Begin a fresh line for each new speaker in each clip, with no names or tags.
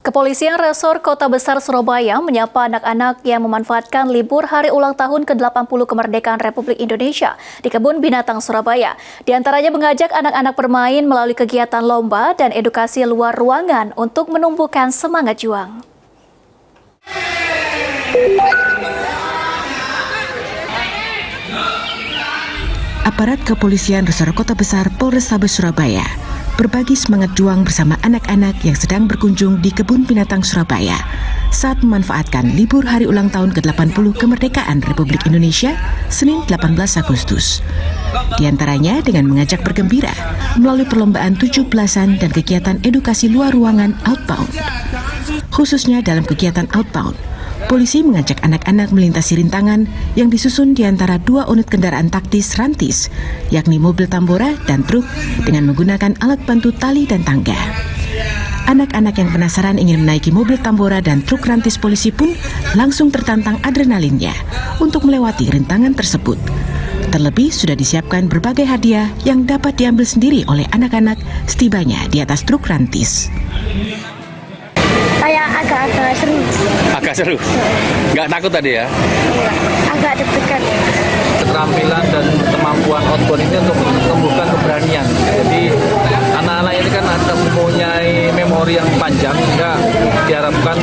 Kepolisian Resor Kota Besar Surabaya menyapa anak-anak yang memanfaatkan libur hari ulang tahun ke-80 kemerdekaan Republik Indonesia di Kebun Binatang Surabaya. Di antaranya mengajak anak-anak bermain melalui kegiatan lomba dan edukasi luar ruangan untuk menumbuhkan semangat juang.
Aparat Kepolisian Resor Kota Besar Polrestabes Surabaya berbagi semangat juang bersama anak-anak yang sedang berkunjung di Kebun Binatang Surabaya saat memanfaatkan libur hari ulang tahun ke-80 kemerdekaan Republik Indonesia Senin 18 Agustus. Di antaranya dengan mengajak bergembira melalui perlombaan 17-an dan kegiatan edukasi luar ruangan outbound. Khususnya dalam kegiatan outbound, polisi mengajak anak-anak melintasi rintangan yang disusun di antara dua unit kendaraan taktis rantis, yakni mobil tambora dan truk dengan menggunakan alat bantu tali dan tangga. Anak-anak yang penasaran ingin menaiki mobil tambora dan truk rantis polisi pun langsung tertantang adrenalinnya untuk melewati rintangan tersebut. Terlebih sudah disiapkan berbagai hadiah yang dapat diambil sendiri oleh anak-anak setibanya di atas truk rantis.
Kayak agak seru.
Agak seru? Nggak takut tadi ya?
Agak deg-degan.
Keterampilan dan kemampuan outbound ini untuk menumbuhkan keberanian. Jadi anak-anak ini kan ada mempunyai memori yang panjang, sehingga diharapkan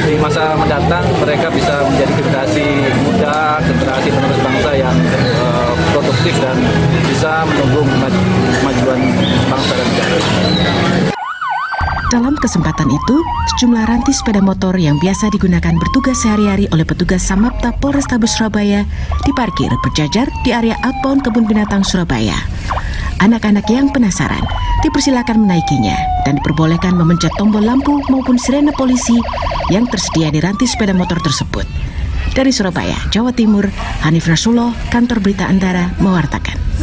di masa mendatang mereka bisa menjadi generasi muda, generasi penerus bangsa yang produktif dan bisa menumbuh kemajuan bangsa dan negara.
Dalam kesempatan itu, sejumlah rantis sepeda motor yang biasa digunakan bertugas sehari-hari oleh petugas Samapta Polrestabes Surabaya diparkir berjajar di area outbound Kebun Binatang Surabaya. Anak-anak yang penasaran dipersilakan menaikinya dan diperbolehkan memencet tombol lampu maupun sirene polisi yang tersedia di rantis sepeda motor tersebut. Dari Surabaya, Jawa Timur, Hanif Rasulullah, Kantor Berita Antara, mewartakan.